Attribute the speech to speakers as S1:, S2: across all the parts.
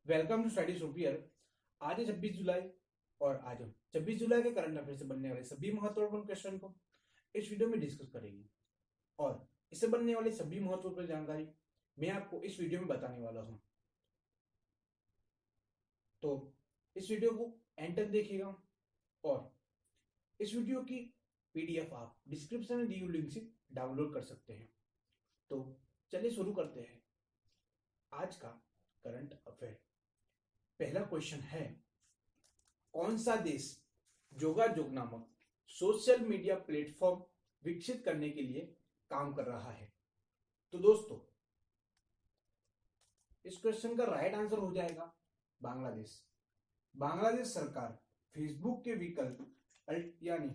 S1: Welcome to study Superior. आज है 26 जुलाई और आज हम 26 जुलाई के करंट अफेयर से बनने वाले सभी महत्वपूर्ण क्वेश्चन को इस वीडियो में डिस्कस करेंगे और इससे बनने वाली सभी महत्वपूर्ण जानकारी मैं आपको इस वीडियो में बताने वाला हूं। तो इस वीडियो को एंड तक देखिएगा और इस वीडियो की पीडीएफ आप डिस्क्रिप्शन में दी हुई लिंक से डाउनलोड कर सकते हैं। तो चलिए शुरू करते हैं आज का करंट अफेयर। पहला क्वेश्चन है, कौन सा देश जोगाजोग नामक सोशल मीडिया प्लेटफॉर्म विकसित करने के लिए काम कर रहा है? तो दोस्तों, इस क्वेश्चन का राइट आंसर हो जाएगा बांग्लादेश। बांग्लादेश सरकार फेसबुक के विकल्प यानी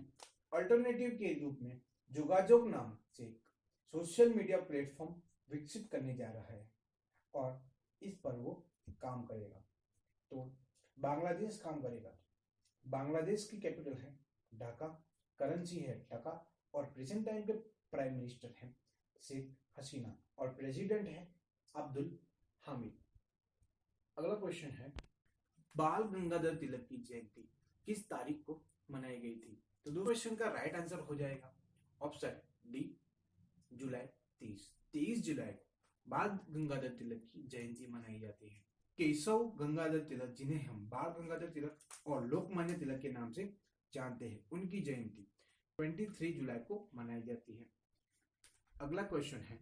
S1: अल्टरनेटिव के रूप में जोगाजोग नाम से सोशल मीडिया प्लेटफॉर्म विकसित करने जा रहा है और इस पर वो काम करेगा। तो बांग्लादेश काम करेगा। बांग्लादेश की कैपिटल है ढाका, करेंसी है टका और प्रेजेंट टाइम के प्राइम मिनिस्टर हैं शेख हसीना और प्रेसिडेंट है अब्दुल हामिद। अगला क्वेश्चन है, बाल गंगाधर तिलक की जयंती किस तारीख को मनाई गई थी? तो दो क्वेश्चन का राइट आंसर हो जाएगा ऑप्शन डी, जुलाई 23 जुलाई को बाल गंगाधर तिलक की जयंती मनाई जाती है। केशव गंगाधर तिलक, जिन्हें हम बाल गंगाधर तिलक और लोकमान्य तिलक के नाम से जानते हैं, उनकी जयंती 23 जुलाई को मनाई जाती है। अगला क्वेश्चन है,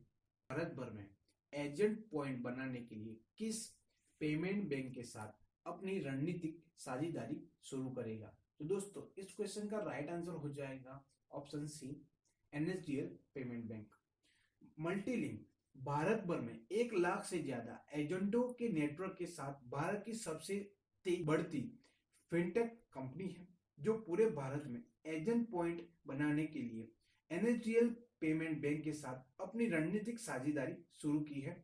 S1: भारत भर में एजेंट पॉइंट बनाने के लिए किस पेमेंट बैंक के साथ अपनी रणनीतिक साझेदारी शुरू करेगा? तो दोस्तों, इस क्वेश्चन का राइट आंसर हो जाएगा option C, NSDL payment bank. Multilink Bharat भर में 1 लाख से ज्यादा एजेंटों के नेटवर्क के साथ भारत की सबसे तेज बढ़ती फिनटेक कंपनी है, जो पूरे भारत में एजेंट पॉइंट बनाने के लिए एनएसडीएल पेमेंट बैंक के साथ अपनी रणनीतिक साझेदारी शुरू की है।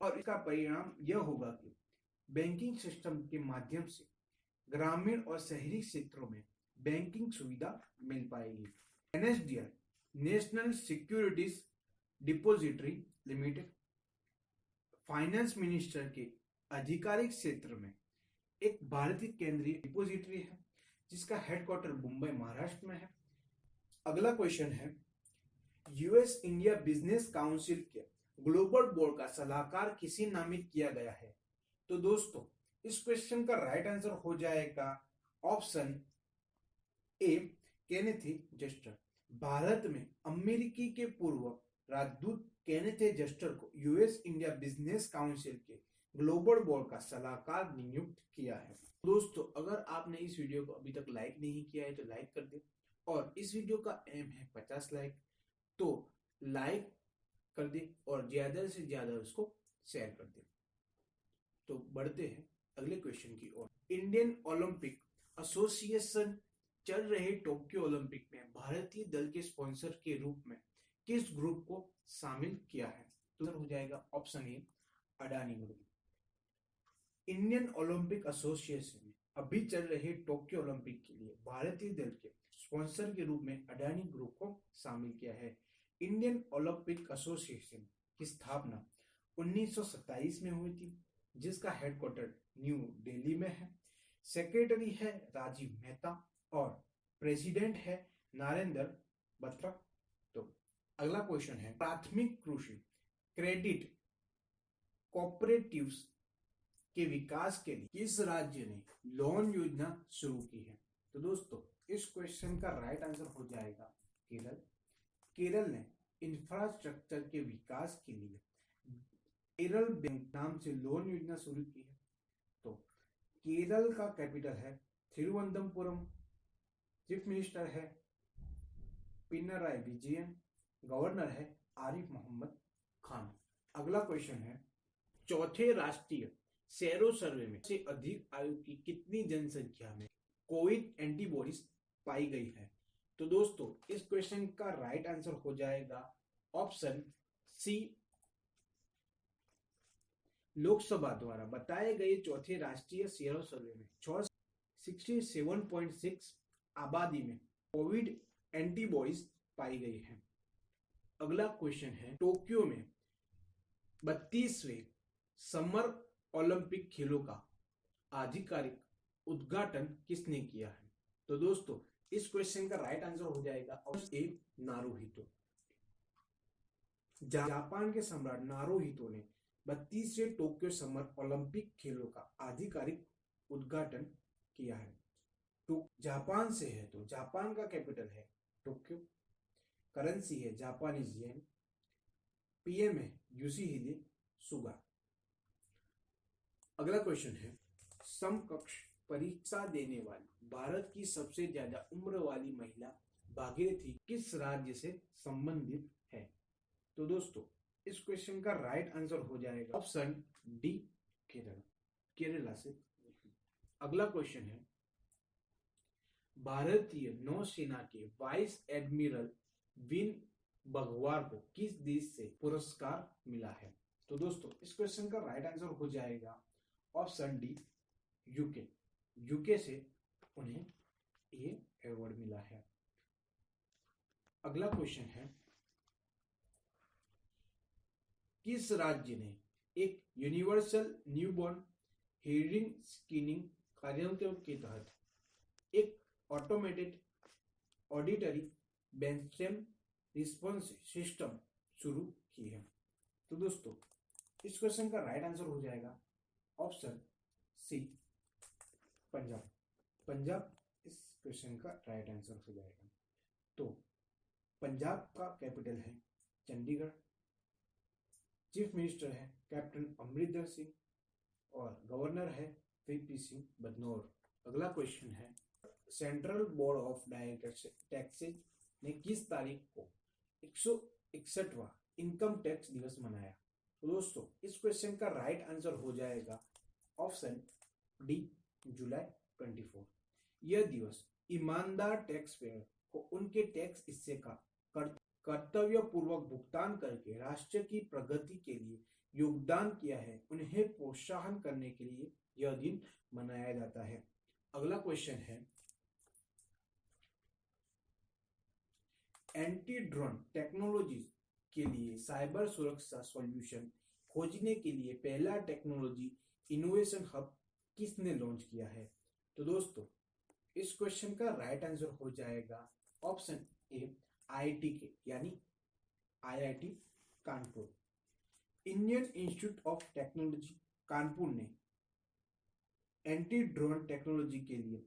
S1: और इसका परिणाम यह होगा कि बैंकिंग सिस्टम के माध्यम से ग्रामीण और शहरी क्षेत्रों में बैंकिंग सुविधा मिल पाएगी। NSDL national securities depository limited finance minister के आधिकारिक क्षेत्र में एक भारतीय केंद्रीय डिपोजिटरी है, जिसका हेडक्वार्टर मुंबई महाराष्ट्र में है। अगला क्वेश्चन है, यूएस इंडिया बिजनेस काउंसिल के ग्लोबल बोर्ड का सलाहकार किसे नामित किया गया है? तो दोस्तों, इस क्वेश्चन का राइट आंसर हो जाएगा option A, Kenneth Juster. Bharat में अमेरिकी के पूर्व राजदूत केनेथ जस्टर को यूएस इंडिया बिजनेस काउंसिल के ग्लोबल बोर्ड का सलाहकार नियुक्त किया है। दोस्तों, अगर आपने इस वीडियो को अभी तक लाइक नहीं किया है तो लाइक कर दे और इस वीडियो का एम है 50 लाइक, तो लाइक कर दे और ज्यादा से ज्यादा उसको शेयर कर दे। तो बढ़ते हैं अगले क्वेश्चन की ओर। इंडियन ओलंपिक एसोसिएशन चल रहे टोक्यो ओलंपिक में भारतीय दल के स्पॉन्सर के रूप में किस ग्रुप को शामिल किया है? तो हो जाएगा option A, Adani group. Indian Olympic association ने अभी चल रहे टोक्यो ओलंपिक के लिए भारतीय दल के स्पॉन्सर के रूप में अडानी ग्रुप को शामिल किया है। इंडियन ओलंपिक एसोसिएशन की स्थापना 1927 में हुई थी, जिसका हेडक्वार्टर न्यू दिल्ली में है। सेक्रेटरी है राजीव मेहता और प्रेसिडेंट है नरेंद्र बत्रा। तो अगला क्वेश्चन है, प्राथमिक कृषि क्रेडिट कोऑपरेटिव्स के विकास के लिए किस राज्य ने लोन योजना शुरू की है? तो दोस्तों, इस क्वेश्चन का राइट आंसर हो जाएगा केरल। केरल ने इंफ्रास्ट्रक्चर के विकास के लिए केरल बैंक नाम से लोन योजना शुरू की है। तो केरल का कैपिटल है थिरुवनंतपुरम, चीफ मिनिस्टर है पिनराई विजयन, गवर्नर है आरिफ मोहम्मद खान। अगला क्वेश्चन है, चौथे राष्ट्रीय सेरो सर्वे में से अधिक आयु की कितनी जनसंख्या में कोविड एंटीबॉडीज पाई गई है? तो दोस्तों, इस क्वेश्चन का राइट आंसर हो जाएगा ऑप्शन सी, लोकसभा द्वारा बताए गए चौथे राष्ट्रीय सेरो सर्वे में 67.6 आबादी में कोविड एंटीबॉडीज पाई गई है। अगला क्वेश्चन है, टोक्यो में 32वें समर ओलंपिक खेलों का आधिकारिक उद्घाटन किसने किया है? तो दोस्तों इस क्वेश्चन का राइट आंसर हो जाएगा ऑप्शन ए, नारुहितो। जापान के सम्राट नारुहितो ने 32वें टोक्यो समर ओलंपिक खेलों का आधिकारिक उद्घाटन किया है। तो जापान से है, तो जापान का कैपिटल है टोक्यो, करेंसी है जापानीज येन, पीएम है योशिहिदे सुगा। अगला क्वेश्चन है, समकक्ष परीक्षा देने वाली भारत की सबसे ज्यादा उम्र वाली महिला भागीरथी किस राज्य से संबंधित है? तो दोस्तों इस क्वेश्चन का राइट आंसर हो जाएगा ऑप्शन डी, केरला से। अगला क्वेश्चन है, भारतीय नौसेना के वाइस एडमिरल विन बघवार को किस देश से पुरस्कार मिला है? तो दोस्तों इस क्वेश्चन का राइट आंसर हो जाएगा ऑप्शन डी, यूके। यूके से उन्हें ये अवार्ड मिला है। अगला क्वेश्चन है, किस राज्य ने एक यूनिवर्सल न्यूबॉर्न हियरिंग स्क्रीनिंग कार्यक्रम के तहत एक automated auditory brainstem response system शुरू की है? तो दोस्तों इस क्वेश्चन का राइट आंसर हो जाएगा ऑप्शन सी, पंजाब। पंजाब इस क्वेश्चन का राइट आंसर हो जाएगा। तो पंजाब का कैपिटल है चंडीगढ़, चीफ मिनिस्टर है कैप्टन अमरिंदर सिंह और गवर्नर है वीपी सिंह बदनौर। अगला क्वेश्चन है, central board of direct taxes ने किस तारीख को 161वां इनकम टैक्स दिवस मनाया? तो दोस्तों इस क्वेश्चन का राइट आंसर हो जाएगा ऑप्शन डी, जुलाई 24। यह दिवस ईमानदार टैक्स पेयर को उनके टैक्स हिस्से का कर्तव्य पूर्वक भुगतान करके राष्ट्र की प्रगति के लिए योगदान किया है, उन्हें प्रोत्साहन करने के लिए यह दिन मनाया जाता है। अगला क्वेश्चन है, एंटी ड्रोन टेक्नोलॉजी के लिए साइबर सुरक्षा सॉल्यूशन खोजने के लिए पहला टेक्नोलॉजी इनोवेशन हब किसने लॉन्च किया है? तो दोस्तों इस क्वेश्चन का राइट आंसर हो जाएगा ऑप्शन ए, आईआईटी के यानी IIT Kanpur. Indian institute of technology Kanpur ने एंटी ड्रोन टेक्नोलॉजी के लिए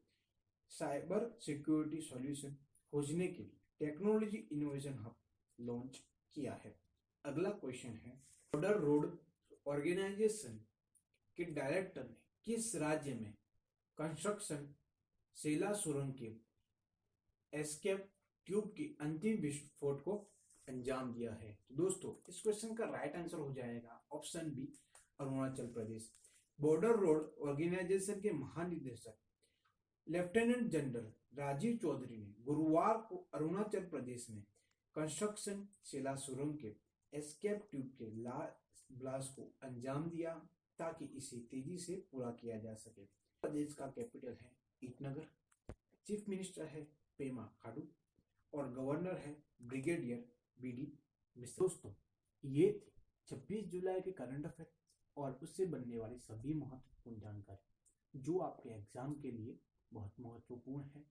S1: साइबर सिक्योरिटी सॉल्यूशन खोजने के लिए टेक्नोलॉजी इनोवेशन हब लॉन्च किया है। अगला क्वेश्चन है, बॉर्डर रोड ऑर्गेनाइजेशन के डायरेक्टर ने किस राज्य में कंस्ट्रक्शन सेला सुरंग के एस्केप ट्यूब की अंतिम विस्फोट को अंजाम दिया है? तो दोस्तों इस क्वेश्चन का राइट आंसर हो जाएगा option B, Arunachal Pradesh. Border road organisation के महानिदेशक लेफ्टिनेंट जनरल राजीव चौधरी ने गुरुवार को अरुणाचल प्रदेश में कंस्ट्रक्शन सेला सुरंग के एस्केप ट्यूब के ब्लास्ट को अंजाम दिया ताकि इसे तेजी से पूरा किया जा सके। प्रदेश का कैपिटल है ईटानगर, चीफ मिनिस्टर है पेमा खांडू और गवर्नर है ब्रिगेडियर बीडी मिश्रा। दोस्तों ये 26 जुलाई के करंट अफेयर और उससे बनने वाली सभी महत्वपूर्ण जानकारी जो आपके एग्जाम के लिए बहुत महत्वपूर्ण है।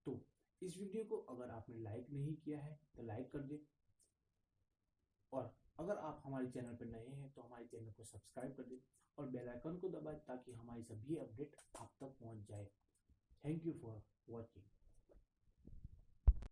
S1: तो इस वीडियो को अगर आपने लाइक नहीं किया है तो लाइक कर दें, और अगर आप हमारे चैनल पर नए हैं तो हमारे चैनल को सब्सक्राइब कर दें और बेल आइकन को दबाएं ताकि हमारी सभी अपडेट आप तक पहुंच जाए। Thank you for watching.